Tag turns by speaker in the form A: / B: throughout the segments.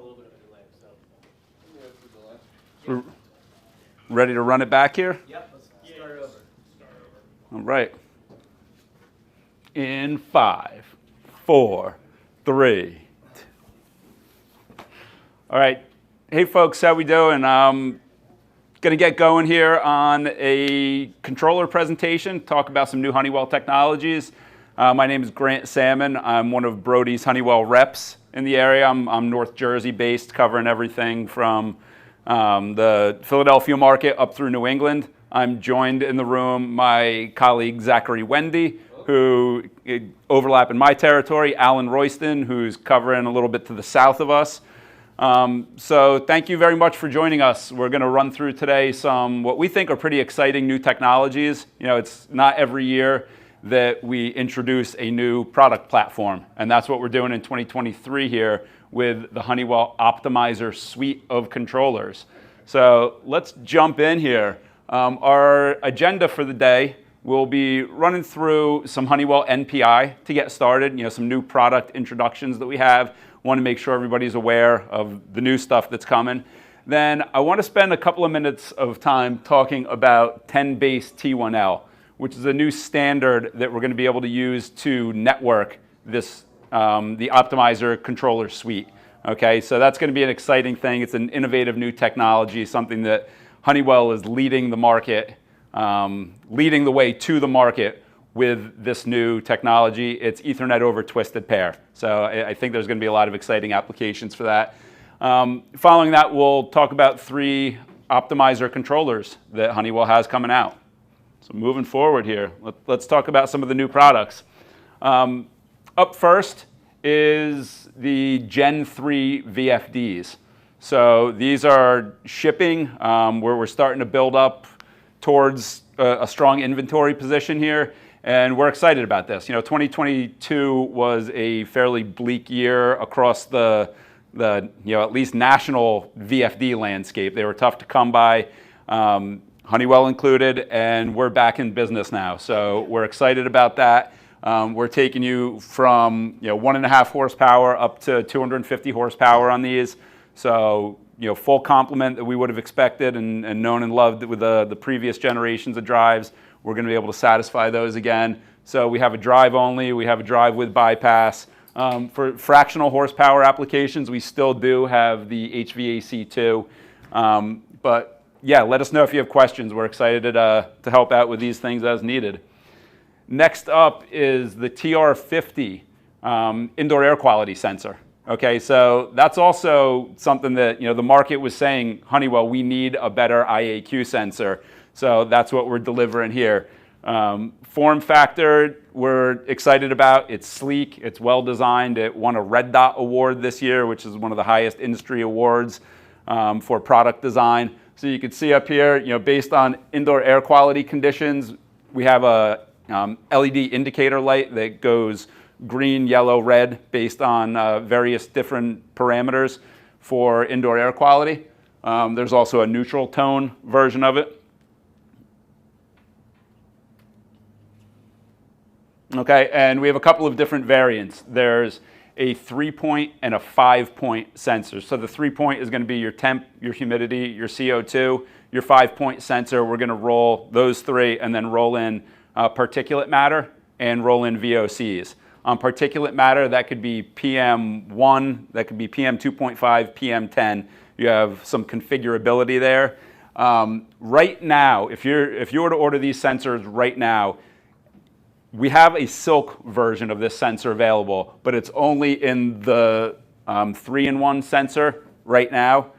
A: little bit of a delay, so.
B: We're ready to run it back here?
A: Yep, let's start over.
B: All right. In 5, 4, 3. All right. Hey, folks, how we doing? Going to get going here on a controller presentation, talk about some new Honeywell technologies. My name is Grant Salmon. I'm one of Brody's Honeywell reps in the area. I'm North Jersey based, covering everything from the Philadelphia market up through New England. I'm joined in the room my colleague Zachary Wendy, who overlap in my territory, Alan Royston, who's covering a little bit to the south of us. So thank you very much for joining us. We're going to run through today some what we think are pretty exciting new technologies. You know, it's not every year that we introduce a new product platform, and that's what we're doing in 2023 here with the Honeywell Optimizer suite of controllers. So let's jump in here. Our agenda for the day will be running through some Honeywell NPI to get started, you know, some new product introductions that we have. Want to make sure everybody's aware of the new stuff that's coming. Then I want to spend a couple of minutes of time talking about 10-base T1L, which is a new standard that we're going to be able to use to network this the Optimizer controller suite. Okay, so that's going to be an exciting thing. It's an innovative new technology, something that Honeywell is leading the market, leading the way to the market with this new technology. It's Ethernet over twisted pair. So I think there's going to be a lot of exciting applications for that. Following that, we'll talk about 3 Optimizer controllers that Honeywell has coming out. So moving forward here, let's talk about some of the new products. Up first is the Gen 3 VFDs. So these are shipping where we're starting to build up towards a strong inventory position here. And we're excited about this. You know, 2022 was a fairly bleak year across the at least national VFD landscape. They were tough to come by, Honeywell included, and we're back in business now. So we're excited about that. We're taking you from 1.5 horsepower up to 250 horsepower on these. So full complement that we would have expected and known and loved with the previous generations of drives. We're going to be able to satisfy those again. So we have a drive only, we have a drive with bypass. For fractional horsepower applications, we still do have the HVAC2. But yeah, let us know if you have questions. We're excited to help out with these things as needed. Next up is the TR50 indoor air quality sensor. Okay, so that's also something that the market was saying, Honeywell, we need a better IAQ sensor. So that's what we're delivering here. Form factor, we're excited about. It's sleek, it's well designed. It won a Red Dot Award this year, which is one of the highest industry awards for product design. So you can see up here, based on indoor air quality conditions, we have a LED indicator light that goes green, yellow, red based on various different parameters for indoor air quality. There's also a neutral tone version of it. Okay, and we have a couple of different variants. There's a 3-point and a 5-point sensor. So the 3-point is going to be your temp, your humidity, your CO2. Your 5-point sensor, we're going to roll those 3 and then roll in particulate matter and roll in VOCs. On particulate matter, that could be PM1, that could be PM2.5, PM10. You have some configurability there. Right now, if you were to order these sensors right now, we have a silk version of this sensor available, but it's only in the 3-in-1 sensor right now.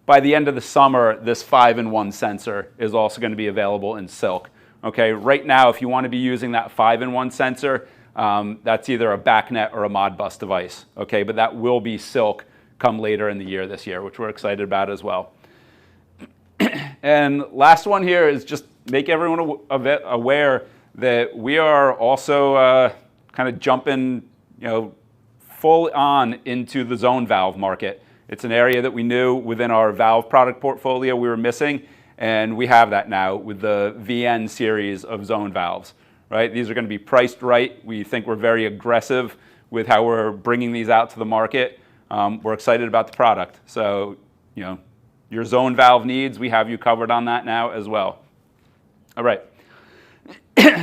B: By the end of the summer, this 5-in-1 sensor is also going to be available in silk. Okay, right now, if you want to be using that 5-in-1 sensor, that's either a BACnet or a Modbus device. Okay, but that will be silk come later in the year this year, which we're excited about as well. And last one here is just make everyone aware that we are also kind of jumping, full on into the zone valve market. It's an area that we knew within our valve product portfolio we were missing, and we have that now with the VN series of zone valves. Right? These are going to be priced right. We think we're very aggressive with how we're bringing these out to the market. we're excited about the product. So, your zone valve needs, we have you covered on that now as well. All right.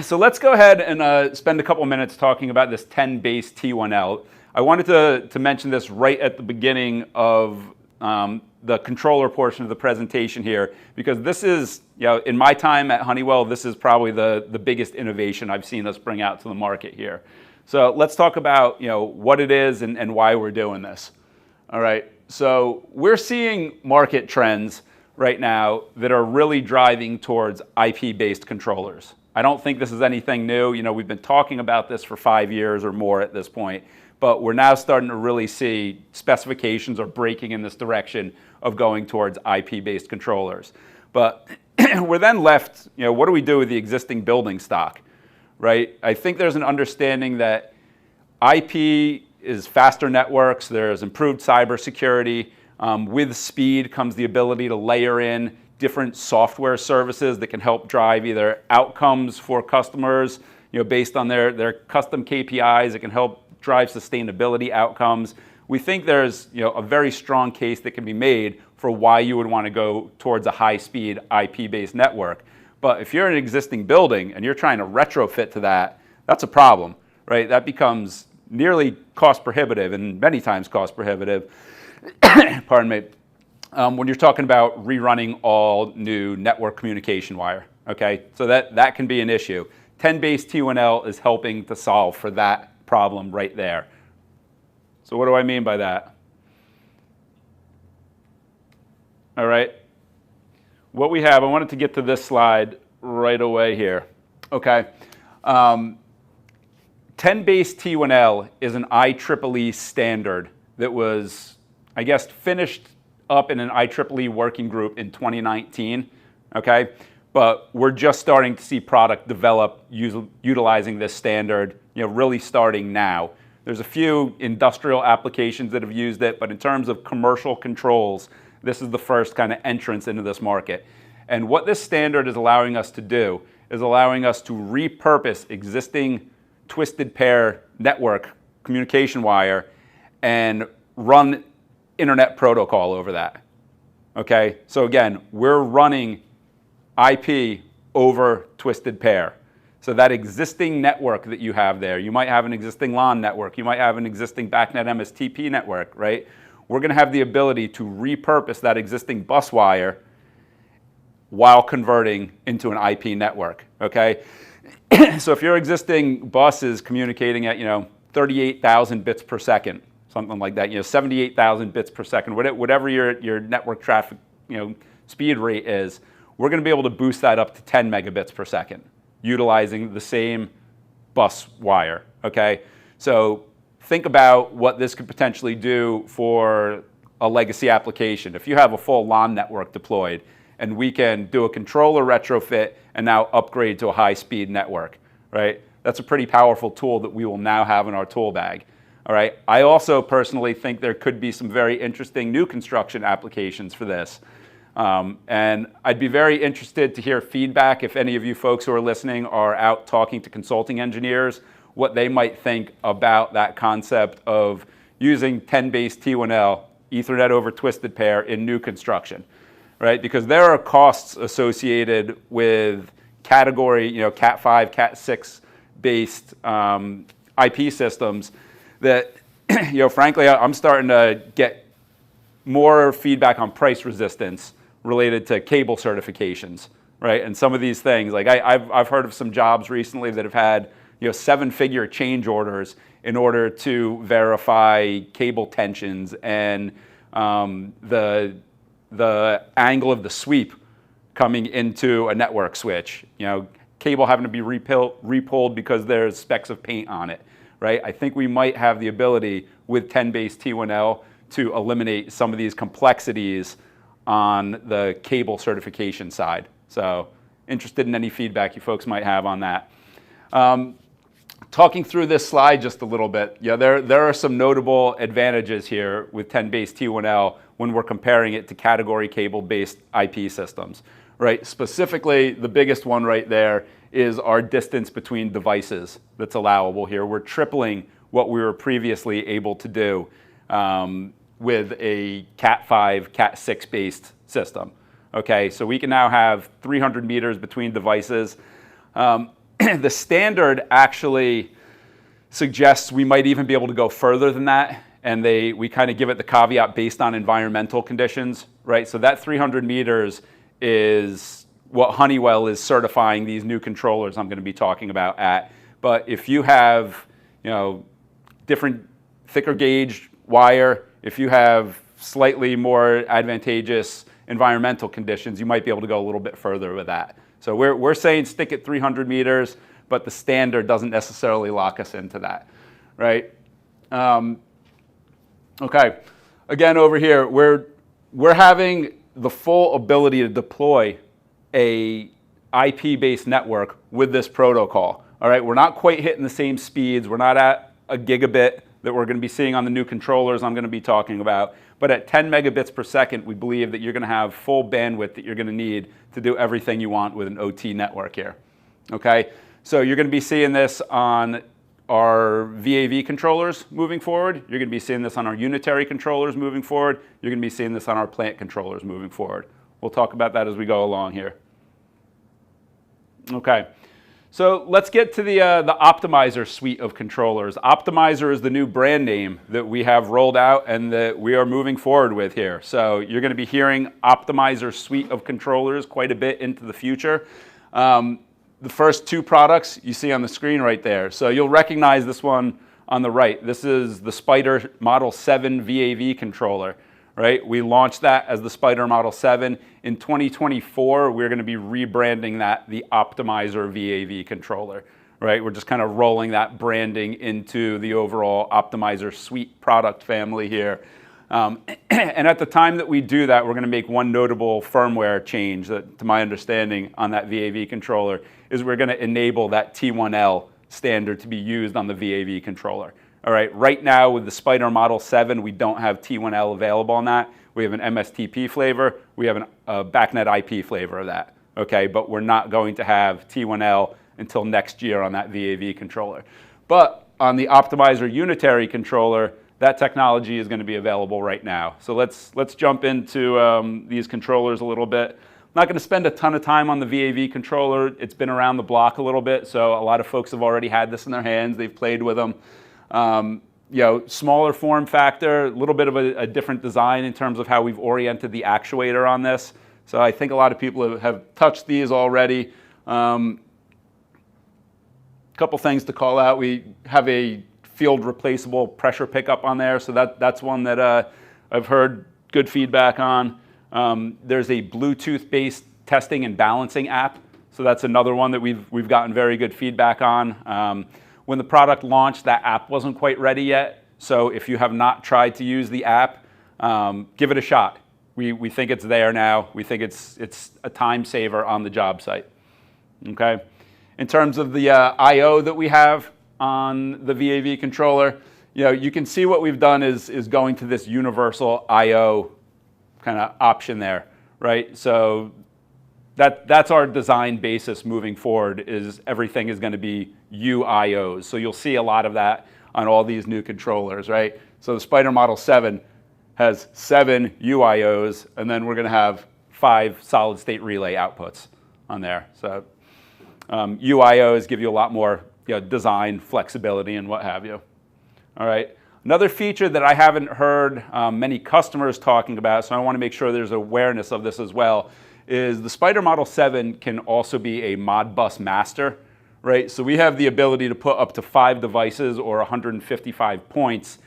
B: So let's go ahead and spend a couple minutes talking about this 10 base T1L. I wanted to mention this right at the beginning of the controller portion of the presentation here, because this is, in my time at Honeywell, this is probably the biggest innovation I've seen us bring out to the market here. So let's talk about what it is and why we're doing this. All right, so we're seeing market trends right now that are really driving towards IP-based controllers. I don't think this is anything new. We've been talking about this for 5 years or more at this point, but we're now starting to really see specifications are breaking in this direction of going towards IP-based controllers. But we're then left, what do we do with the existing building stock, right? I think there's an understanding that IP is faster networks, there's improved cybersecurity. With speed comes the ability to layer in different software services that can help drive either outcomes for customers, based on their custom KPIs. It can help drive sustainability outcomes. We think there's a very strong case that can be made for why you would want to go towards a high-speed IP-based network. But if you're in an existing building and you're trying to retrofit to that, that's a problem, right? That becomes nearly cost prohibitive and many times cost prohibitive. Pardon me. When you're talking about rerunning all new network communication wire, okay? So that can be an issue. 10 base T1L is helping to solve for that problem right there. So what do I mean by that? All right. What we have, I wanted to get to this slide right away here. Okay. 10 base T1L is an IEEE standard that was, I guess, finished up in an IEEE working group in 2019, okay? But we're just starting to see product develop utilizing this standard, really starting now. There's a few industrial applications that have used it, but in terms of commercial controls, this is the first kind of entrance into this market. And what this standard is allowing us to do is allowing us to repurpose existing twisted pair network communication wire and run internet protocol over that, okay? So again, we're running IP over twisted pair. So that existing network that you have there, you might have an existing LAN network, you might have an existing BACnet MSTP network, right? We're gonna have the ability to repurpose that existing bus wire while converting into an IP network, okay? So if your existing bus is communicating at, 38,000 bits per second, something like that, 78,000 bits per second, whatever your network traffic, speed rate is, we're going to be able to boost that up to 10 megabits per second, utilizing the same bus wire, okay? So think about what this could potentially do for a legacy application. If you have a full LAN network deployed, and we can do a controller retrofit and now upgrade to a high-speed network, right? That's a pretty powerful tool that we will now have in our tool bag. All right. I also personally think there could be some very interesting new construction applications for this. And I'd be very interested to hear feedback if any of you folks who are listening are out talking to consulting engineers, what they might think about that concept of using 10 base T1L, Ethernet over twisted pair in new construction, right? Because there are costs associated with category, Cat 5, Cat 6 based IP systems that, frankly, I'm starting to get more feedback on price resistance related to cable certifications, right? And some of these things, like I've heard of some jobs recently that have had, 7-figure change orders in order to verify cable tensions and the angle of the sweep coming into a network switch. Cable having to be repulled because there's specks of paint on it. Right? I think we might have the ability with 10 base T1L to eliminate some of these complexities on the cable certification side. So interested in any feedback you folks might have on that. Talking through this slide just a little bit, there are some notable advantages here with 10 base T1L when we're comparing it to category cable-based IP systems. Right? Specifically, the biggest one right there is our distance between devices that's allowable here. We're tripling what we were previously able to do with a Cat 5, Cat 6 based system. Okay, so we can now have 300 meters between devices. The standard actually suggests we might even be able to go further than that, and we kind of give it the caveat based on environmental conditions, right? So that 300 meters is what Honeywell is certifying these new controllers I'm going to be talking about at. But if you have, different thicker gauge wire, if you have slightly more advantageous environmental conditions, you might be able to go a little bit further with that. So we're saying stick at 300 meters, but the standard doesn't necessarily lock us into that, right? Okay, again over here, we're having the full ability to deploy a IP-based network with this protocol. All right, we're not quite hitting the same speeds. We're not at a gigabit that we're going to be seeing on the new controllers I'm going to be talking about. But at 10 megabits per second, we believe that you're going to have full bandwidth that you're going to need to do everything you want with an OT network here. Okay, so you're going to be seeing this on our VAV controllers moving forward. You're going to be seeing this on our unitary controllers moving forward. You're going to be seeing this on our plant controllers moving forward. We'll talk about that as we go along here. Okay. So let's get to the Optimizer suite of controllers. Optimizer is the new brand name that we have rolled out and that we are moving forward with here. So you're going to be hearing Optimizer suite of controllers quite a bit into the future. The first two products you see on the screen right there. So you'll recognize this one on the right. This is the Spider Model 7 VAV controller. Right? We launched that as the Spider Model 7. In 2024, we're going to be rebranding that the Optimizer VAV controller. Right? We're just kind of rolling that branding into the overall Optimizer suite product family here. And at the time that we do that, we're going to make one notable firmware change that, to my understanding, on that VAV controller is we're going to enable that T1L standard to be used on the VAV controller. All right, right now with the Spider Model 7, we don't have T1L available on that. We have an MSTP flavor. We have a BACnet IP flavor of that. Okay, but we're not going to have T1L until next year on that VAV controller. But on the Optimizer unitary controller, that technology is going to be available right now. So let's jump into these controllers a little bit. I'm not going to spend a ton of time on the VAV controller. It's been around the block a little bit, so a lot of folks have already had this in their hands. They've played with them. Smaller form factor, a little bit of a different design in terms of how we've oriented the actuator on this. So I think a lot of people have touched these already. Couple things to call out. We have a field replaceable pressure pickup on there, so that's one that I've heard good feedback on. There's a Bluetooth-based testing and balancing app, so that's another one that we've gotten very good feedback on. When the product launched, that app wasn't quite ready yet. So if you have not tried to use the app, give it a shot. We think it's there now. We think it's a time saver on the job site. Okay. In terms of the I/O that we have on the VAV controller, you can see what we've done is going to this universal I/O kind of option there, right? So that's our design basis moving forward, is everything is going to be UIOs. So you'll see a lot of that on all these new controllers, right? So the Spider Model 7 has 7 UIOs, and then we're going to have 5 solid state relay outputs on there. So UIOs give you a lot more design flexibility and what have you. All right. Another feature that I haven't heard many customers talking about, so I want to make sure there's awareness of this as well, is the Spider Model 7 can also be a Modbus master, right? So we have the ability to put up to 5 devices or 155 points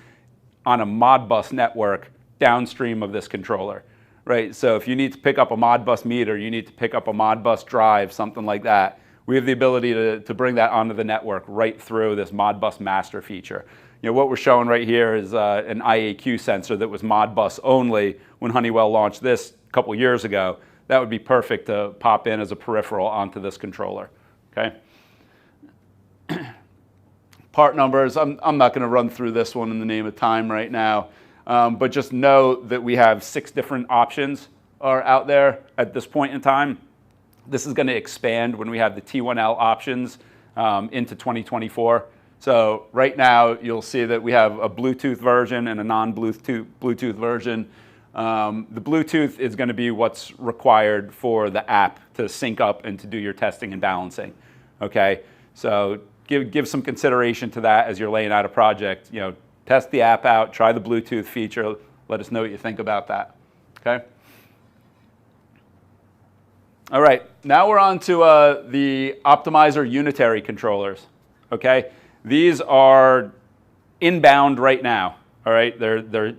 B: on a Modbus network downstream of this controller, right? So if you need to pick up a Modbus meter, you need to pick up a Modbus drive, something like that, we have the ability to bring that onto the network right through this Modbus master feature. What we're showing right here is an IAQ sensor that was Modbus only when Honeywell launched this a couple years ago. That would be perfect to pop in as a peripheral onto this controller, okay? Part numbers, I'm not going to run through this one in the name of time right now, but just know that we have 6 different options are out there at this point in time. This is going to expand when we have the T1L options into 2024. So right now, you'll see that we have a Bluetooth version and a non-Bluetooth version. The Bluetooth is going to be what's required for the app to sync up and to do your testing and balancing. Okay, so give some consideration to that as you're laying out a project. You know, test the app out, try the Bluetooth feature. Let us know what you think about that. Okay. All right, now we're on to the Optimizer unitary controllers. Okay, these are inbound right now. All right, they're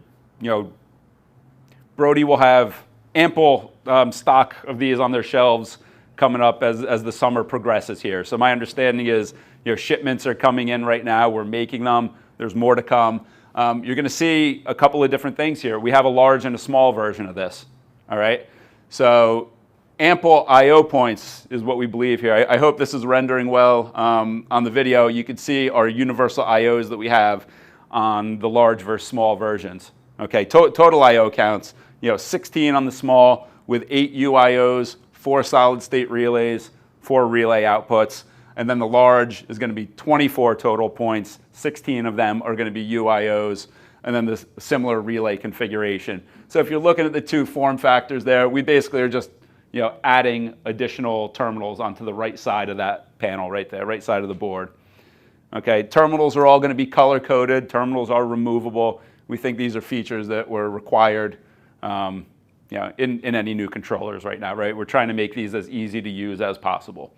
B: Brody will have ample stock of these on their shelves coming up as the summer progresses here. So my understanding is, shipments are coming in right now. We're making them. There's more to come. You're going to see a couple of different things here. We have a large and a small version of this. All right, so ample I/O points is what we believe here. I hope this is rendering well on the video. You can see our universal I/Os that we have on the large versus small versions. Okay, total I/O counts. 16 on the small with 8 UIOs, 4 solid state relays, 4 relay outputs, and then the large is going to be 24 total points. 16 of them are going to be UIOs, and then this similar relay configuration. So if you're looking at the two form factors there, we basically are just adding additional terminals onto the right side of that panel right there, right side of the board. Okay, terminals are all going to be color-coded. Terminals are removable. We think these are features that were required in any new controllers right now, right? We're trying to make these as easy to use as possible.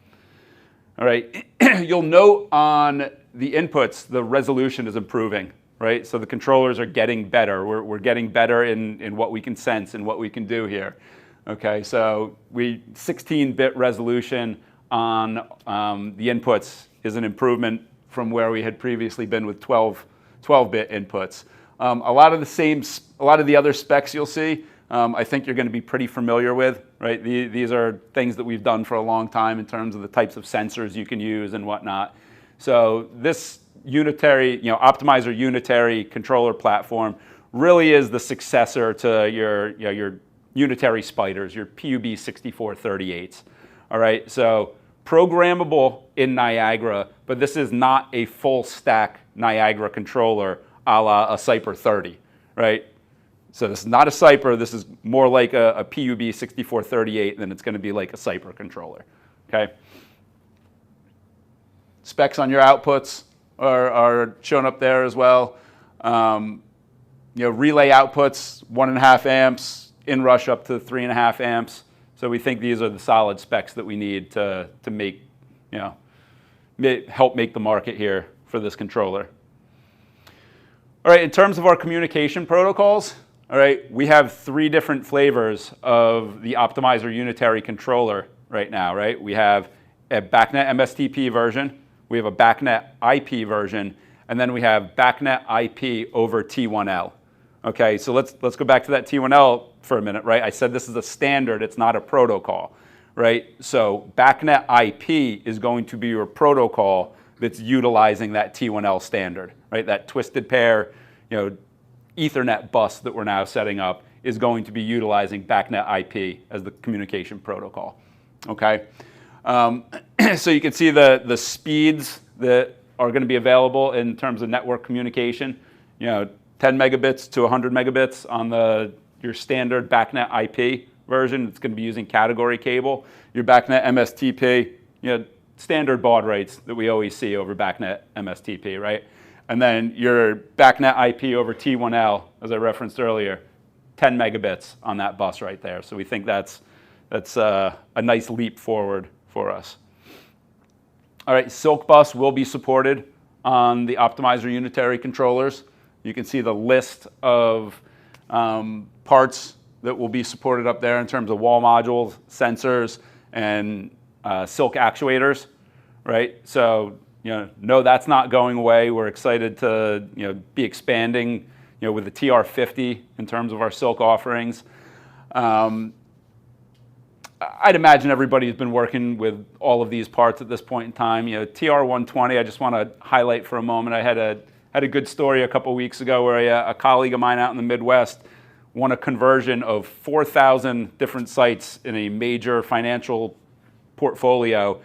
B: All right, you'll note on the inputs, the resolution is improving, right? So the controllers are getting better. We're getting better in what we can sense and what we can do here. Okay, so 16-bit resolution on the inputs is an improvement from where we had previously been with 12-bit inputs. A lot of the other specs you'll see, I think you're going to be pretty familiar with, right? These are things that we've done for a long time in terms of the types of sensors you can use and whatnot. So this unitary, Optimizer unitary controller platform really is the successor to your unitary spiders, your PUB 6438s. All right, so programmable in Niagara, but this is not a full stack Niagara controller a la a Cyper 30, right? So this is not a Cyper, this is more like a PUB 6438 than it's going to be like a Cyper controller, okay? Specs on your outputs are shown up there as well. Relay outputs, 1.5 amps, inrush up to 3.5 amps. So we think these are the solid specs that we need to make, help make the market here for this controller. All right, in terms of our communication protocols, all right, we have 3 different flavors of the Optimizer unitary controller right now, right? We have a BACnet MSTP version, we have a BACnet IP version, and then we have BACnet IP over T1L. Okay, so let's go back to that T1L for a minute, right? I said this is a standard, it's not a protocol, right? So BACnet IP is going to be your protocol that's utilizing that T1L standard, right? That twisted pair, Ethernet bus that we're now setting up is going to be utilizing BACnet IP as the communication protocol, okay? So you can see the speeds that are going to be available in terms of network communication, 10 megabits to 100 megabits on your standard BACnet IP version. It's going to be using category cable. Your BACnet MSTP, standard baud rates that we always see over BACnet MSTP, right? And then your BACnet IP over T1L, as I referenced earlier, 10 megabits on that bus right there. So we think that's a nice leap forward for us. All right, Silk Bus will be supported on the Optimizer unitary controllers. You can see the list of parts that will be supported up there in terms of wall modules, sensors, and Silk actuators, right? So, no, that's not going away. We're excited to, be expanding, with the TR50 in terms of our Silk offerings. I'd imagine everybody's been working with all of these parts at this point in time. TR120, I just want to highlight for a moment. I had a good story a couple weeks ago where a colleague of mine out in the Midwest won a conversion of 4,000 different sites in a major financial portfolio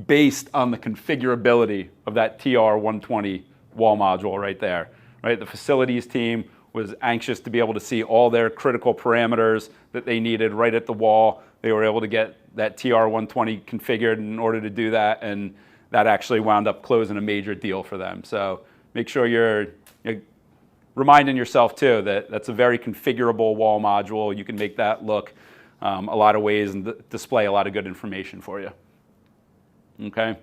B: based on the configurability of that TR120 wall module right there. Right? The facilities team was anxious to be able to see all their critical parameters that they needed right at the wall. They were able to get that TR120 configured in order to do that, and that actually wound up closing a major deal for them. So make sure you're reminding yourself too that that's a very configurable wall module. You can make that look a lot of ways and display a lot of good information for you. Okay.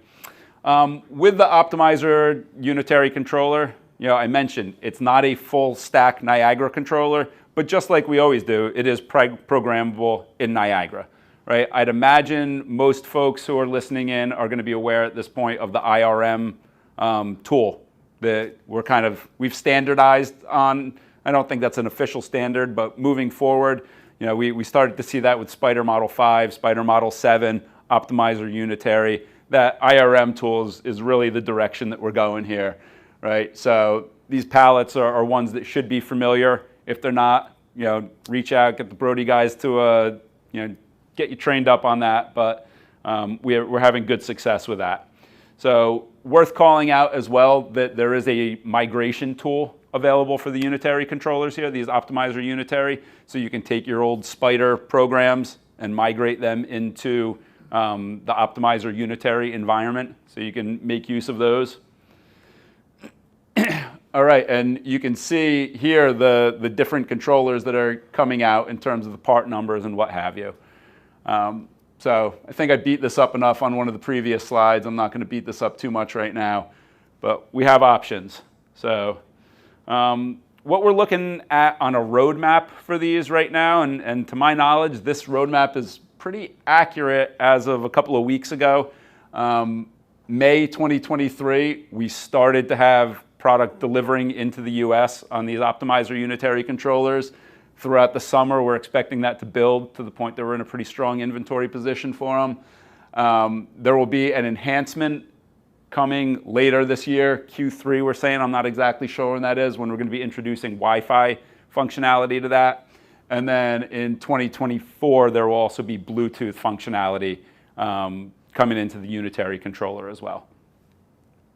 B: With the Optimizer unitary controller, I mentioned it's not a full stack Niagara controller, but just like we always do, it is programmable in Niagara. Right? I'd imagine most folks who are listening in are going to be aware at this point of the IRM tool that we've standardized on. I don't think that's an official standard, but moving forward, we started to see that with Spider Model 5, Spider Model 7, Optimizer Unitary. That IRM tool is really the direction that we're going here, right? So these palettes are ones that should be familiar. If they're not, reach out, get the Brody guys to get you trained up on that, but we're having good success with that. So worth calling out as well that there is a migration tool available for the unitary controllers here, these Optimizer Unitary, so you can take your old Spider programs and migrate them into the Optimizer Unitary environment, so you can make use of those. All right, and you can see here the different controllers that are coming out in terms of the part numbers and what have you. So I think I beat this up enough on one of the previous slides. I'm not going to beat this up too much right now, but we have options. So what we're looking at on a roadmap for these right now, and to my knowledge, this roadmap is pretty accurate as of a couple of weeks ago. May 2023, we started to have product delivering into the US on these Optimizer Unitary controllers. Throughout the summer, we're expecting that to build to the point that we're in a pretty strong inventory position for them. There will be an enhancement coming later this year, Q3 we're saying. I'm not exactly sure when that is, when we're going to be introducing Wi-Fi functionality to that. And then in 2024, there will also be Bluetooth functionality coming into the Unitary controller as well.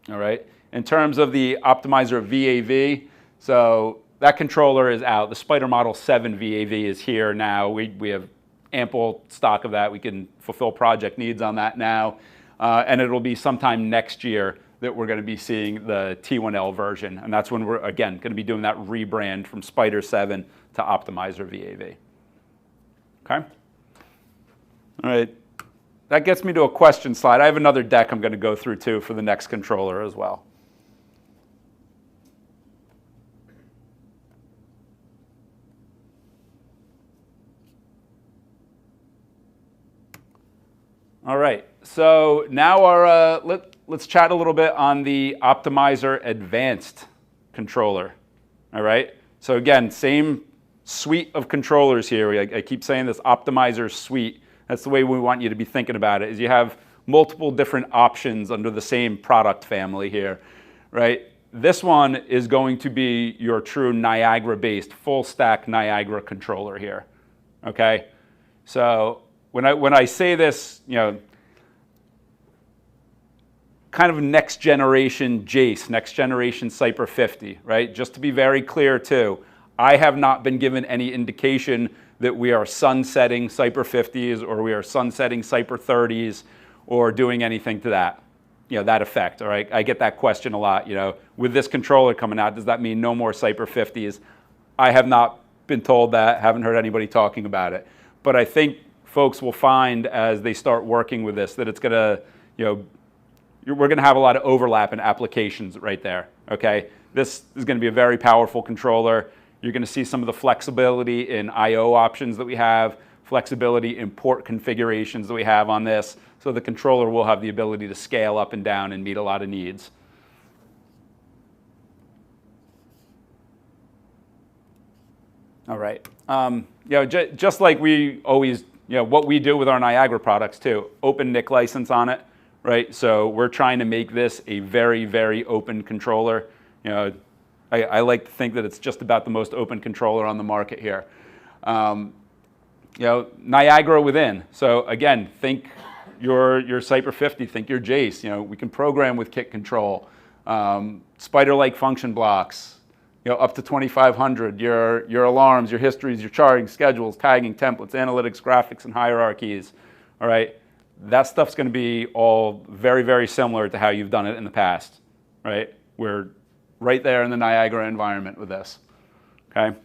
B: All right. In terms of the Optimizer VAV, so that controller is out. The Spider Model 7 VAV is here now. We have ample stock of that. We can fulfill project needs on that now. And it'll be sometime next year that we're going to be seeing the T1L version. And that's when we're, again, going to be doing that rebrand from Spider 7 to Optimizer VAV. Okay? All right. That gets me to a question slide. I have another deck I'm going to go through, too, for the next controller as well. All right, so now let's chat a little bit on the Optimizer Advanced controller. All right, so again, same suite of controllers here. I keep saying this Optimizer suite. That's the way we want you to be thinking about it, is you have multiple different options under the same product family here, right? This one is going to be your true Niagara-based, full stack Niagara controller here, okay? So when I say this, kind of next generation Jace, next generation Cyper 50, right? Just to be very clear too, I have not been given any indication that we are sunsetting Cyper 50s or we are sunsetting Cyper 30s or doing anything to that, that effect, all right? I get that question a lot, with this controller coming out, does that mean no more Cyper 50s? I have not been told that, haven't heard anybody talking about it. But I think folks will find as they start working with this that it's going to, we're going to have a lot of overlap in applications right there, okay? This is going to be a very powerful controller. You're going to see some of the flexibility in I/O options that we have, flexibility in port configurations that we have on this, so the controller will have the ability to scale up and down and meet a lot of needs. All right. Just like we always, what we do with our Niagara products too, open NIC license on it, right? So we're trying to make this a very, very open controller. I like to think that it's just about the most open controller on the market here. Niagara within. So again, think your Cyper 50, think your Jace. You know, we can program with kit control, spider-like function blocks, you know, up to 2,500. Your alarms, your histories, your charting, schedules, tagging, templates, analytics, graphics, and hierarchies. All right, that stuff's going to be all very, very similar to how you've done it in the past. Right, we're right there in the Niagara environment with this. Okay.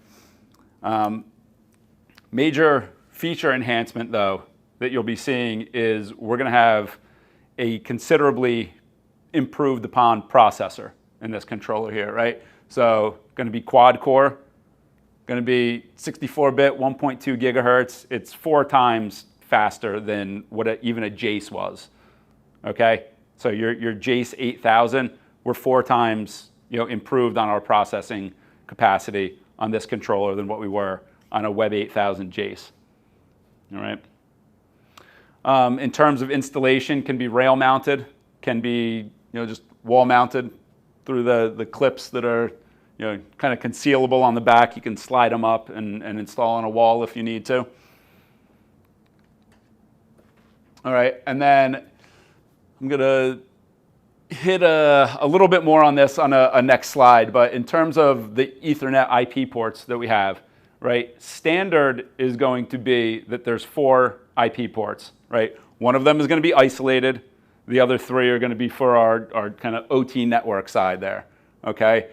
B: Major feature enhancement, though, that you'll be seeing is we're going to have a considerably improved upon processor in this controller here, right? So going to be quad core, going to be 64-bit, 1.2 gigahertz. It's 4 times faster than what even a Jace was, okay? So your Jace 8000, we're 4 times, you know, improved on our processing capacity on this controller than what we were on a Web 8000 Jace, all right? In terms of installation, can be rail mounted, can be, you know, just wall mounted through the clips that are, you know, kind of concealable on the back. You can slide them up and install on a wall if you need to. All right, and then I'm gonna hit a little bit more on this on a next slide, but in terms of the Ethernet IP ports that we have, right, standard is going to be that there's 4 IP ports, right? One of them is going to be isolated. The other 3 are going to be for our kind of OT network side there, okay?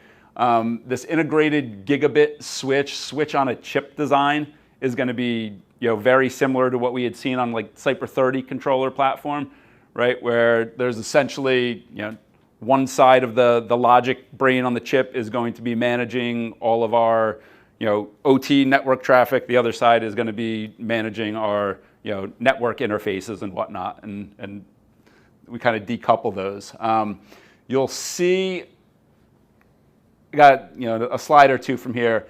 B: This integrated gigabit switch on a chip design is going to be, you know, very similar to what we had seen on like Cyper 30 controller platform, right? Where there's essentially, you know, one side of the logic brain on the chip is going to be managing all of our, you know, OT network traffic. The other side is going to be managing our, you know, network interfaces and whatnot, and we kind of decouple those. You'll see, got, you know, a slide or two from here.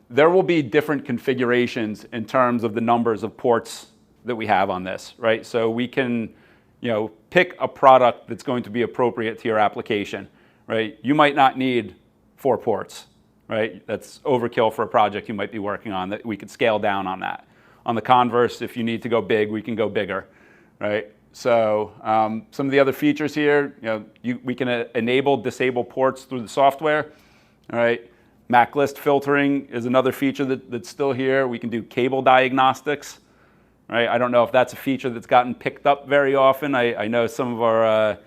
B: There will be different configurations in terms of the numbers of ports that we have on this, right? So we can, you know, pick a product that's going to be appropriate to your application, right? You might not need 4 ports, right? That's overkill for a project you might be working on, that we could scale down on that. On the converse, if you need to go big, we can go bigger, right? So some of the other features here, you know, we can enable, disable ports through the software, all right? MAC list filtering is another feature that's still here. We can do cable diagnostics, right? I don't know if that's a feature that's gotten picked up very often. I know some of our,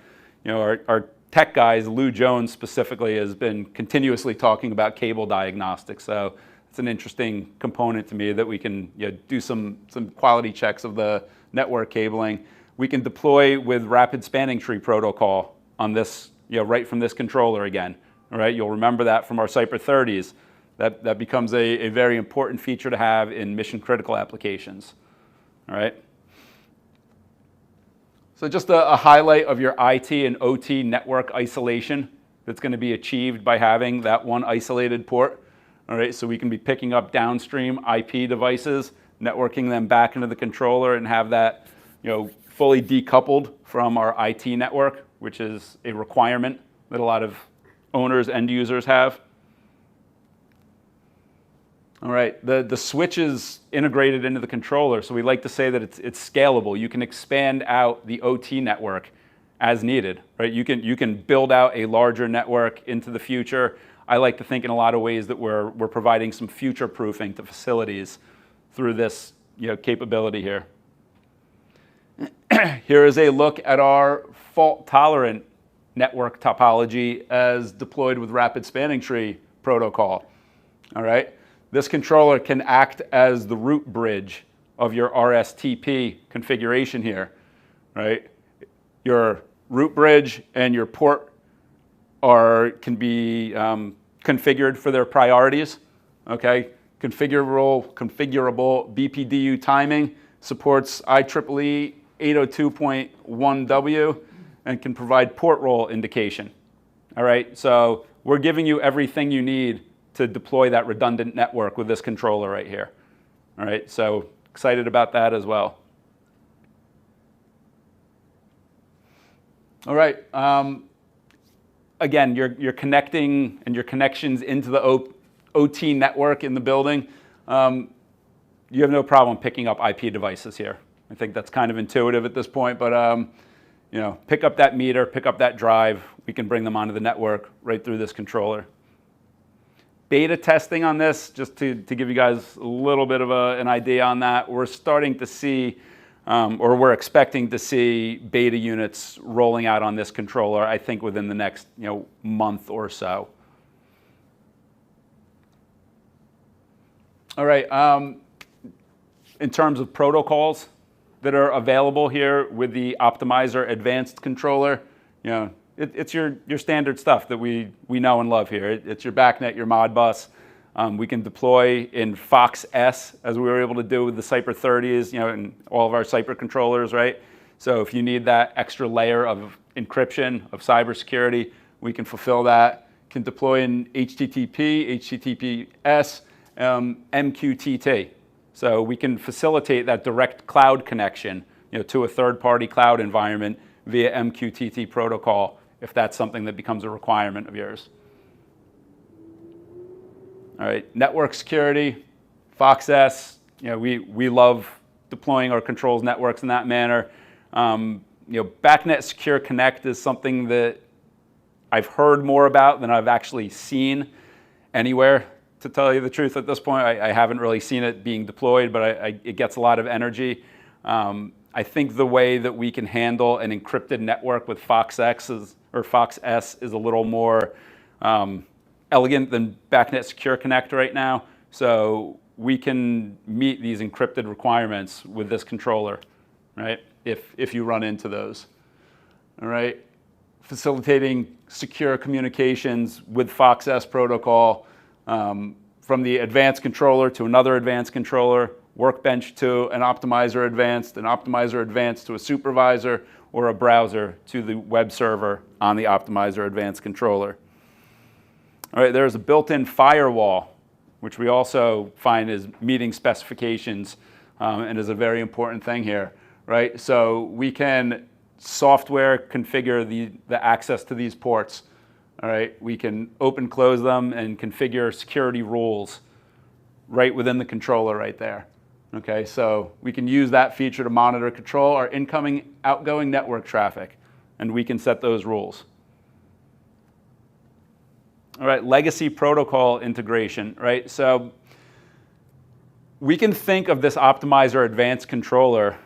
B: you know, our tech guys, Lou Jones specifically, has been continuously talking about cable diagnostics. So it's an interesting component to me that we can, you know, do some quality checks of the network cabling. We can deploy with rapid spanning tree protocol on this, you know, right from this controller again. All right, you'll remember that from our Cyper 30s. That becomes a very important feature to have in mission critical applications. All right. So just a highlight of your IT and OT network isolation that's going to be achieved by having that one isolated port. All right, so we can be picking up downstream IP devices, networking them back into the controller, and have that, you know, fully decoupled from our IT network, which is a requirement that a lot of owners, end users have. All right, the switch is integrated into the controller, so we like to say that it's scalable. You can expand out the OT network as needed, right? You can build out a larger network into the future. I like to think in a lot of ways that we're providing some future proofing to facilities through this, you know, capability here. Here is a look at our fault tolerant network topology as deployed with rapid spanning tree protocol. All right, this controller can act as the root bridge of your RSTP configuration here. Right, your root bridge and your port can be configured for their priorities. Okay, configurable BPDU timing, supports IEEE 802.1W, and can provide port role indication. All right, so we're giving you everything you need to deploy that redundant network with this controller right here. All right, so excited about that as well. All right, again, you're connecting and your connections into the OT network in the building. You have no problem picking up IP devices here. I think that's kind of intuitive at this point, but you know, pick up that meter, pick up that drive. We can bring them onto the network right through this controller. Beta testing on this, just to give you guys a little bit of an idea on that, we're starting to see, or we're expecting to see beta units rolling out on this controller, I think within the next month or so. All right, in terms of protocols that are available here with the Optimizer Advanced controller, it's your standard stuff that we know and love here. It's your BACnet, your Modbus. We can deploy in Fox S, as we were able to do with the Cyper 30s, and all of our Cyper controllers, right? So if you need that extra layer of encryption, of cybersecurity, we can fulfill that. Can deploy in HTTP, HTTPS, MQTT. So we can facilitate that direct cloud connection, to a third-party cloud environment via MQTT protocol, if that's something that becomes a requirement of yours. All right, network security, Fox S. We love deploying our controls networks in that manner. BACnet Secure Connect is something that I've heard more about than I've actually seen anywhere. To tell you the truth, at this point, I haven't really seen it being deployed, but it gets a lot of energy. I think the way that we can handle an encrypted network with Fox S is a little more elegant than BACnet Secure Connect right now. So we can meet these encrypted requirements with this controller, right? If you run into those. All right, facilitating secure communications with Fox S protocol. From the advanced controller to another advanced controller, Workbench to an Optimizer Advanced to a supervisor, or a browser to the web server on the Optimizer Advanced controller. All right, there's a built-in firewall, which we also find is meeting specifications and is a very important thing here, right? So we can software configure the access to these ports. All right, we can open, close them, and configure security rules right within the controller right there. Okay, so we can use that feature to monitor, control our incoming, outgoing network traffic, and we can set those rules. All right, legacy protocol integration, right? So we can think of this Optimizer Advanced controller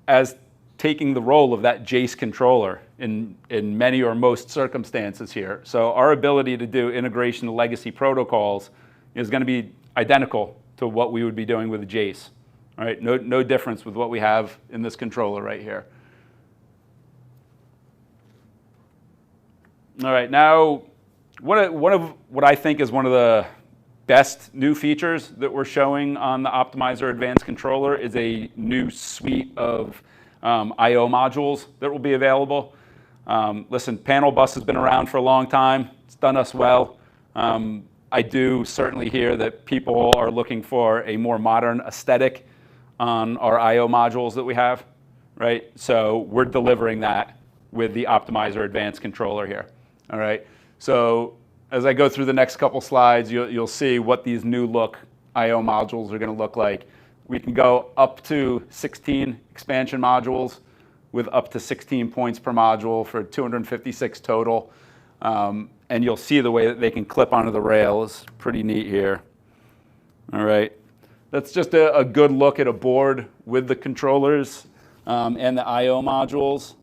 B: as taking the role of that Jace controller in many or most circumstances here. So our ability to do integration to legacy protocols is going to be identical to what we would be doing with a Jace. All right, no difference with what we have in this controller right here. All right, now one of what I think is one of the best new features that we're showing on the Optimizer Advanced controller is a new suite of I/O modules that will be available. Listen, panel bus has been around for a long time. It's done us well. I do certainly hear that people are looking for a more modern aesthetic on our I/O modules that we have, right? So we're delivering that with the Optimizer Advanced controller here, all right? So as I go through the next couple slides, you'll see what these new look I/O modules are going to look like. We can go up to 16 expansion modules with up to 16 points per module for 256 total. And you'll see the way that they can clip onto the rail is pretty neat here. All right, that's just a good look at a board with the controllers and the I/O modules.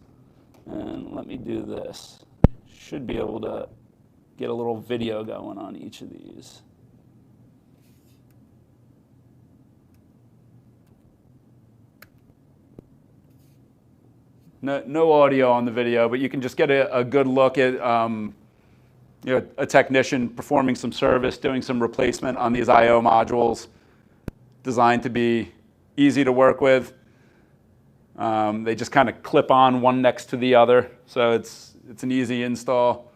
B: And let me do this. Should be able to get a little video going on each of these. No audio on the video, but you can just get a good look at a technician performing some service, doing some replacement on these I/O modules, designed to be easy to work with. They just kind of clip on one next to the other, so it's an easy install.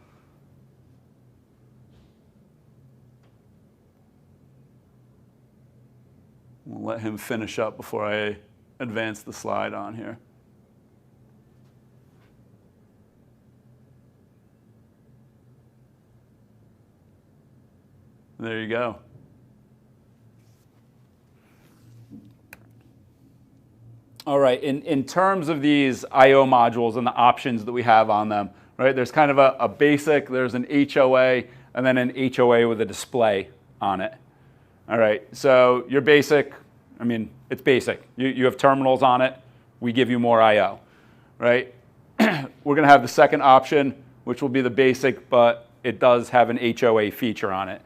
B: We'll let him finish up before I advance the slide on here. There you go. All right, in terms of these I/O modules and the options that we have on them, right, there's kind of a basic, there's an HOA, and then an HOA with a display on it. All right, so your basic, I mean, it's basic. You have terminals on it, we give you more I/O, right? We're gonna have the second option, which will be the basic, but it does have an HOA feature on it.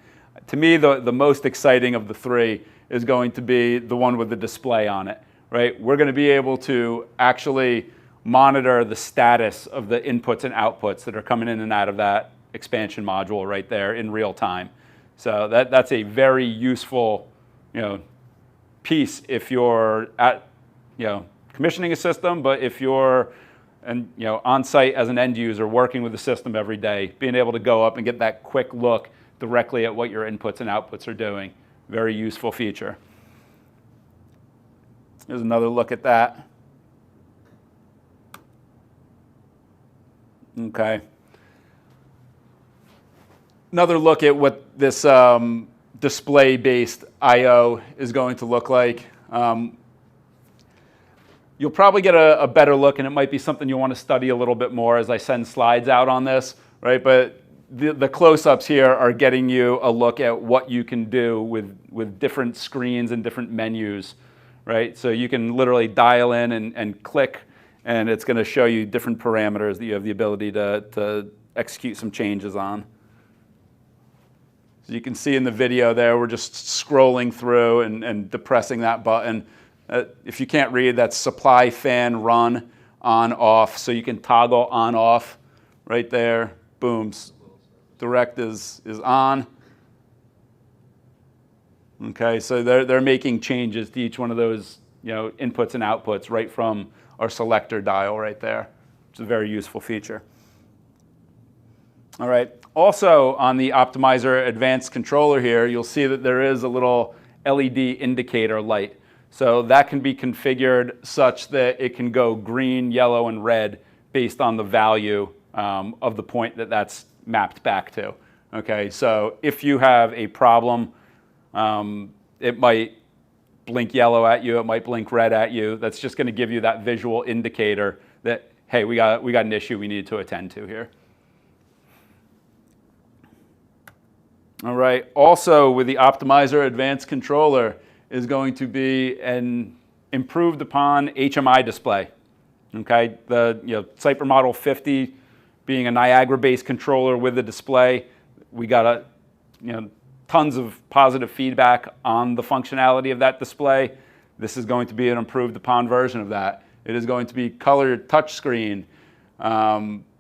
B: To me, the most exciting of the three is going to be the one with the display on it, right? We're going to be able to actually monitor the status of the inputs and outputs that are coming in and out of that expansion module right there in real time. So that's a very useful, piece if you're at, commissioning a system, but if you're on site as an end user working with the system every day, being able to go up and get that quick look directly at what your inputs and outputs are doing. Very useful feature. Here's another look at that. Okay. Another look at what this display-based I/O is going to look like. You'll probably get a better look, and it might be something you want to study a little bit more as I send slides out on this, right? But the close-ups here are getting you a look at what you can do with different screens and different menus, right? So you can literally dial in and click, and it's going to show you different parameters that you have the ability to execute some changes on. So you can see in the video there, we're just scrolling through and depressing that button. If you can't read, that's supply fan run on off. So you can toggle on off right there. Boom. Direct is on. Okay, so they're making changes to each one of those inputs and outputs right from our selector dial right there. It's a very useful feature. All right. Also on the Optimizer Advanced Controller here, you'll see that there is a little LED indicator light. So that can be configured such that it can go green, yellow, and red based on the value of the point that that's mapped back to. Okay, so if you have a problem, it might blink yellow at you, it might blink red at you. That's just going to give you that visual indicator that, hey, we got an issue we need to attend to here. All right, also with the Optimizer Advanced Controller is going to be an improved upon HMI display. Okay, the Cyper Model 50 being a Niagara-based controller with a display, we got tons of positive feedback on the functionality of that display. This is going to be an improved upon version of that. It is going to be colored touchscreen.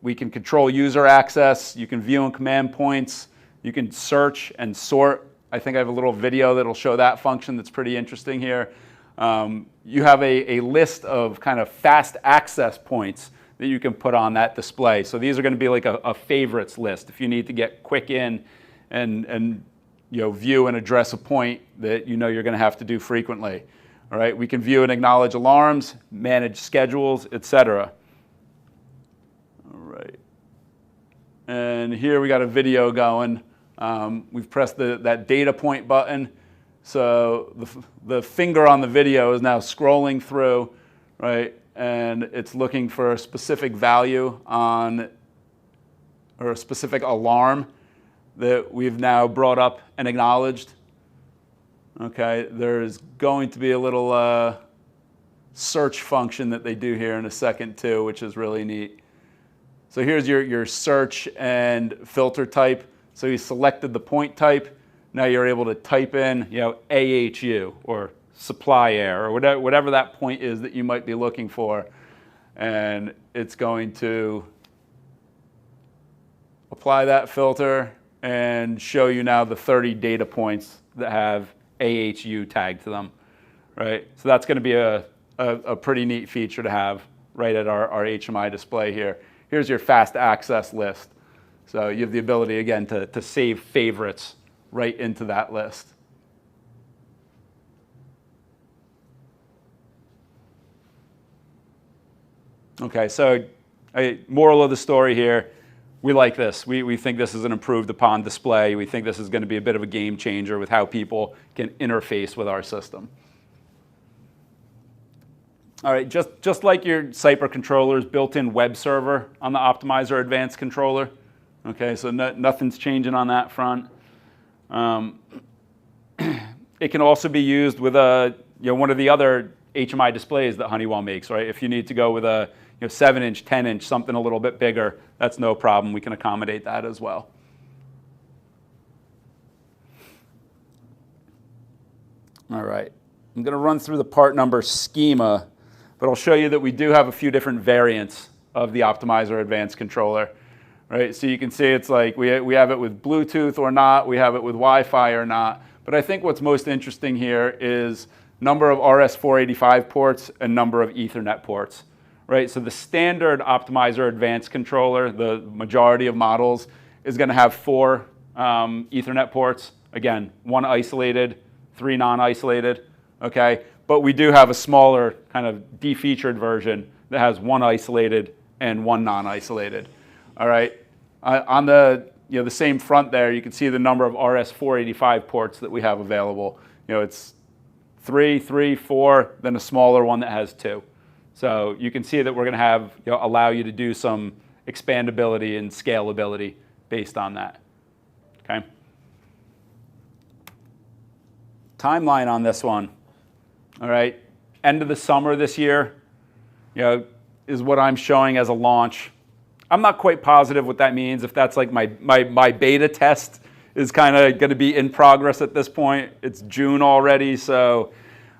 B: We can control user access. You can view and command points. You can search and sort. I think I have a little video that'll show that function that's pretty interesting here. You have a list of kind of fast access points that you can put on that display. So these are going to be like a favorites list if you need to get quick in and view and address a point that you're going to have to do frequently. All right, we can view and acknowledge alarms, manage schedules, etc. All right, and here we got a video going. We've pressed that data point button. So the finger on the video is now scrolling through, right? And it's looking for a specific value or a specific alarm that we've now brought up and acknowledged. Okay, there's going to be a little search function that they do here in a second too, which is really neat. So here's your search and filter type. So you selected the point type. Now you're able to type in, AHU or supply air or whatever that point is that you might be looking for, and it's going to apply that filter and show you now the 30 data points that have AHU tagged to them, right? So that's going to be a pretty neat feature to have right at our HMI display here. Here's your fast access list. So you have the ability, again, to save favorites right into that list. Okay, so moral of the story here, we like this. We think this is an improved upon display. We think this is going to be a bit of a game changer with how people can interface with our system. All right, just like your Cyper controller's built-in web server on the Optimizer Advanced controller. Okay, so nothing's changing on that front. It can also be used with one of the other HMI displays that Honeywell makes, right? If you need to go with a 7-inch, 10-inch, something a little bit bigger, that's no problem. We can accommodate that as well. All right, I'm going to run through the part number schema, but I'll show you that we do have a few different variants of the Optimizer Advanced controller. Right, so you can see it's like we have it with Bluetooth or not, we have it with Wi-Fi or not. But I think what's most interesting here is number of RS-485 ports and number of Ethernet ports. Right, so the standard Optimizer Advanced controller, the majority of models, is going to have 4 Ethernet ports. Again, 1 isolated, 3 non-isolated. Okay, but we do have a smaller kind of de-featured version that has 1 isolated and 1 non-isolated. All right, on the the same front there, you can see the number of RS-485 ports that we have available. It's 3, 3, 4, then a smaller one that has 2. So you can see that we're going to have allow you to do some expandability and scalability based on that. Okay. Timeline on this one. All right, end of the summer this year, is what I'm showing as a launch. I'm not quite positive what that means, if that's like my beta test is kind of going to be in progress at this point. It's June already, so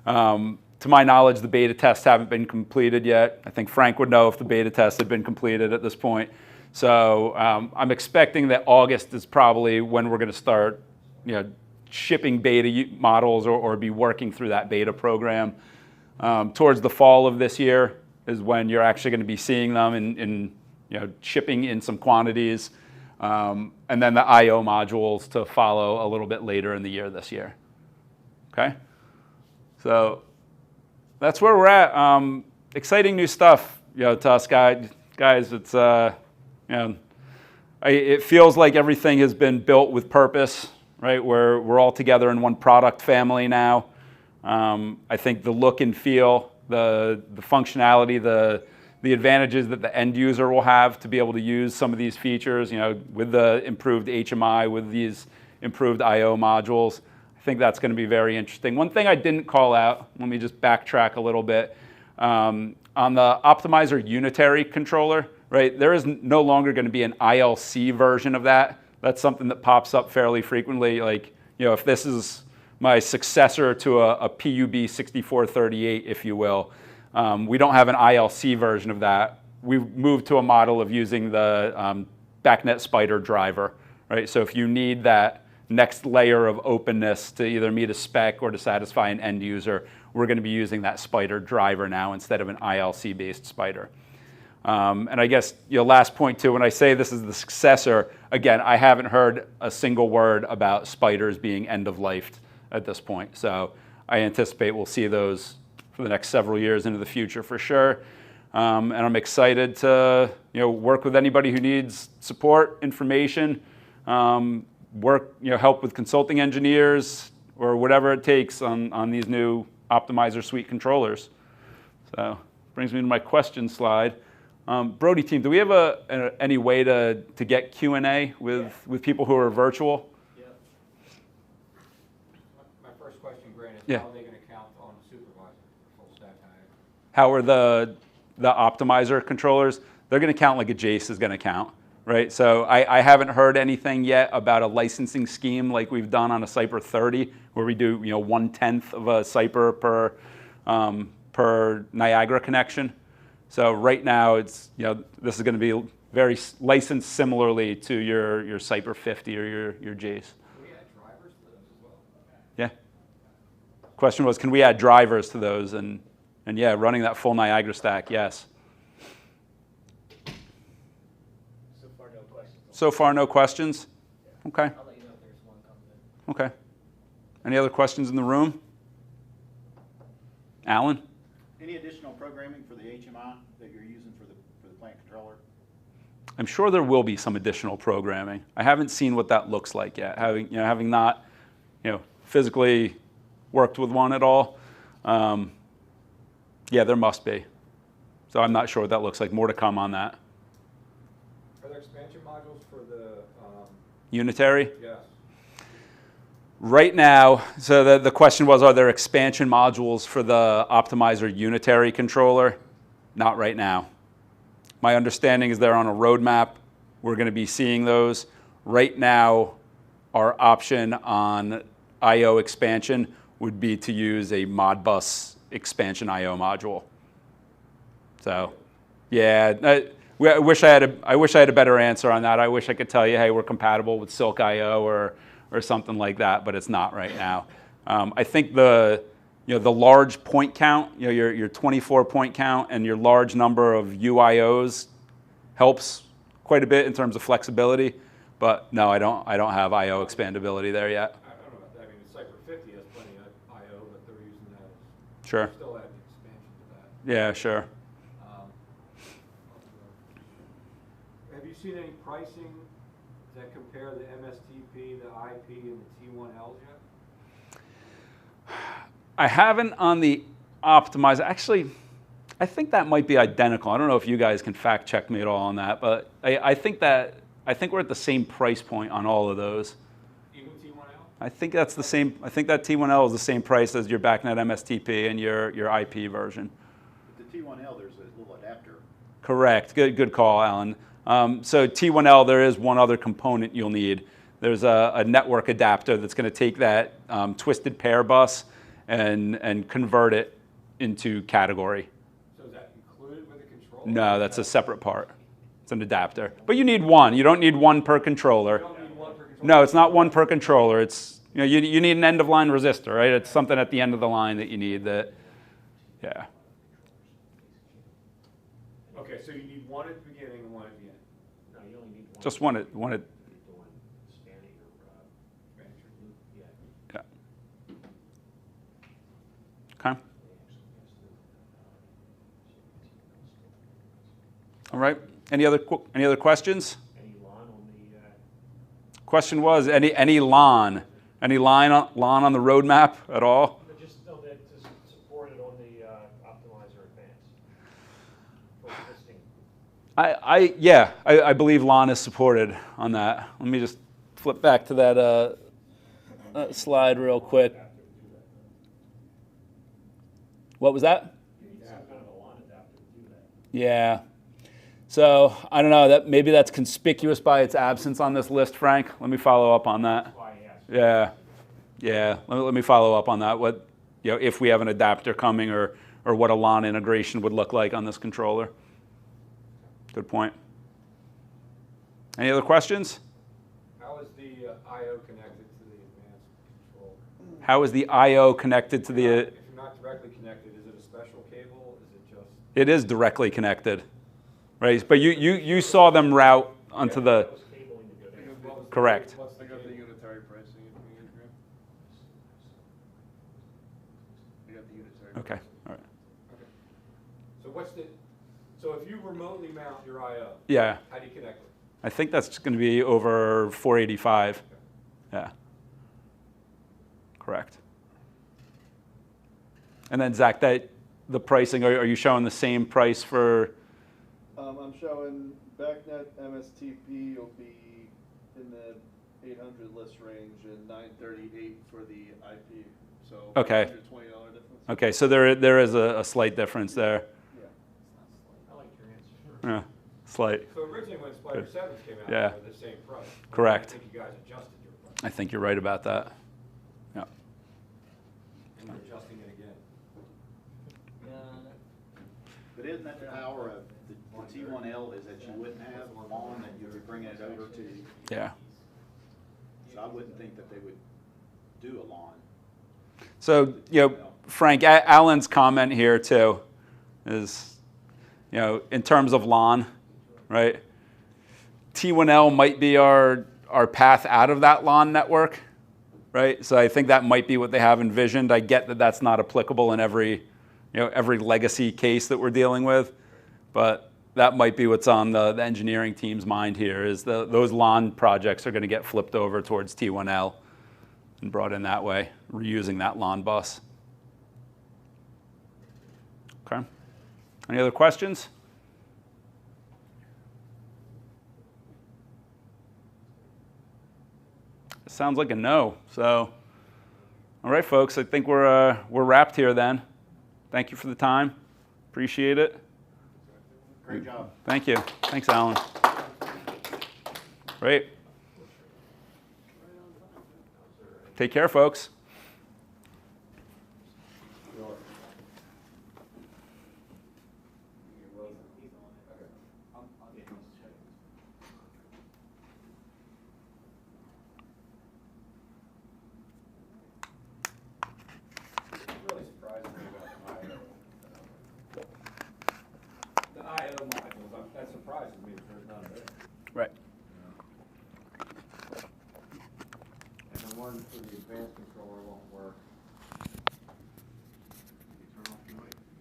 B: to my knowledge, the beta tests haven't been completed yet. I think Frank would know if the beta tests had been completed at this point. So I'm expecting that August is probably when we're going to start shipping beta models or be working through that beta program. Towards the fall of this year is when you're actually going to be seeing them in shipping in some quantities, and then the I/O modules to follow a little bit later in the year this year. Okay, so that's where we're at. Exciting new stuff, to us guys. It's it feels like everything has been built with purpose, right? We're all together in one product family now. I think the look and feel, the functionality, the advantages that the end user will have to be able to use some of these features, with the improved HMI, with these improved I/O modules. I think that's going to be very interesting. One thing I didn't call out, let me just backtrack a little bit. On the Optimizer Unitary controller, right, there is no longer going to be an ILC version of that. That's something that pops up fairly frequently. Like, if this is my successor to a PUB 6438, if you will, we don't have an ILC version of that. We've moved to a model of using the BACnet Spider driver, right? So if you need that next layer of openness to either meet a spec or to satisfy an end user, we're going to be using that Spider driver now instead of an ILC-based Spider. And I guess last point too, when I say this is the successor, again, I haven't heard a single word about Spiders being end-of-lifed at this point. So I anticipate we'll see those for the next several years into the future for sure. And I'm excited to work with anybody who needs support, information, help with consulting engineers or whatever it takes on these new Optimizer Suite controllers. So brings me to my question slide. Brody team, do we have any way to get Q&A with people who are virtual?
A: Yeah. My first question, Grant, is
B: Yeah.
A: how are they going to count on the supervisor for full stack time?
B: How are the Optimizer controllers? They're going to count like a Jace is going to count, right? So I haven't heard anything yet about a licensing scheme like we've done on a Cyper 30, where we do 1/10 of a Cyper per Niagara connection. So right now it's this is going to be very licensed similarly to your Cyper 50 or your Jace.
A: Can we add drivers to those as well?
B: Yeah. Question was, can we add drivers to those? And yeah, running that full Niagara stack, yes.
A: So far, no questions.
B: So far, no questions?
A: Yeah.
B: Okay.
A: I'll let you know if there's one coming in.
B: Okay. Any other questions in the room? Alan?
C: Any additional programming for the HMI that you're using for the plant controller?
B: I'm sure there will be some additional programming. I haven't seen what that looks like yet, having not physically worked with one at all. Yeah, there must be. So I'm not sure what that looks like. More to come on that.
A: Are there expansion modules for the,
B: Unitary?
A: yes?
B: Right now, so the question was, are there expansion modules for the Optimizer Unitary controller? Not right now. My understanding is they're on a roadmap. We're going to be seeing those. Right now, our option on I/O expansion would be to use a Modbus expansion I/O module. So, yeah, I wish I had a better answer on that. I wish I could tell you, hey, we're compatible with Silk I/O or something like that, but it's not right now. I think the large point count, your 24 point count and your large number of UIOs helps quite a bit in terms of flexibility. But no, I don't have I/O expandability there yet.
A: I don't know about that. I mean, the Cypher 50 has plenty of I/O, but they're using that as,
B: Sure.
A: still adding expansion to that.
B: Yeah, sure.
A: Have you seen any pricing that compare the MSTP, the IP, and the T1Ls yet?
B: I haven't on the Optimizer. Actually, I think that might be identical. I don't know if you guys can fact check me at all on that, but I think we're at the same price point on all of those.
A: Even T1L?
B: I think that's the same. I think that T1L is the same price as your BACnet MSTP and your IP version.
C: With the T1L, there's a little adapter.
B: Correct. Good call, Alan. So T1L, there is one other component you'll need. There's a network adapter that's going to take that twisted pair bus and convert it into category.
A: So is that included with the controller?
B: No, that's a separate part. It's an adapter. But you need one. You don't need one per controller.
A: You don't need one per controller?
B: No, it's not one per controller. It's, you need an end-of-line resistor, right? It's something at the end of the line that you need that, yeah.
A: Okay, so you need one at the beginning and one at the end.
D: No, you only need one.
B: Just one at,
D: The one spanning or,
B: yeah. Okay. All right. Any other questions?
D: any lawn on the,
B: Question was, any lawn on the roadmap at all?
D: but just know that it's supported on the Optimizer Advanced. For existing.
B: I believe lawn is supported on that. Let me just flip back to that slide real quick. What was that?
D: You need some kind of a lawn adapter to do that.
B: Yeah. So I don't know. Maybe that's conspicuous by its absence on this list, Frank. Let me follow up on that.
D: That's why I asked.
B: Yeah. Let me follow up on that. What, if we have an adapter coming, or what a LAN integration would look like on this controller. Good point. Any other questions?
A: How is the I/O connected to the advanced control?
B: How is the I/O connected to the?
A: If you're not directly connected, is it a special cable? Is it just?
B: It is directly connected, right? But you saw them route onto the.
D: That was cabling to go down.
B: Correct.
A: What's the
E: I got the
A: cable?
E: unitary pricing if you need it. I got the unitary.
B: Okay. All right.
A: Okay. So if you remotely mount your I/O,
B: Yeah.
A: how do you connect it?
B: I think that's going to be over 485. Yeah. Correct. And then Zach, the pricing, are you showing the same price for?
F: I'm showing BACnet MSTP will be in the 800 list range and 938 for the IP. So
B: Okay.
F: $120 difference.
B: Okay, so there is a slight difference there.
F: Yeah.
D: I like your answer.
B: Yeah, slight.
A: So originally when Spider
B: Good.
A: 7s came out,
B: Yeah.
A: they were the same price.
B: Correct.
A: I think you guys adjusted your price.
B: I think you're right about that. Yeah.
A: And you're adjusting it again.
C: But isn't that the power of the T1L is that you wouldn't have lawn, that you would bring it over to,
B: Yeah.
C: so I wouldn't think that they would do a lawn.
B: So, Frank, Alan's comment here too is, in terms of LAN, right? T1L might be our path out of that LAN network, right? So I think that might be what they have envisioned. I get that that's not applicable in every legacy case that we're dealing with, but that might be what's on the engineering team's mind here, is those LAN projects are going to get flipped over towards T1L and brought in that way, reusing that LAN bus. Okay. Any other questions? It sounds like a no. So, all right, folks. I think we're wrapped here then. Thank you for the time. Appreciate it.
C: Great job.
B: Thank you. Thanks, Alan. Great. Take care, folks.
A: Really surprising me about the IO modules. That surprises me that there's none there.
B: Right.
A: And the one for the advanced controller won't work.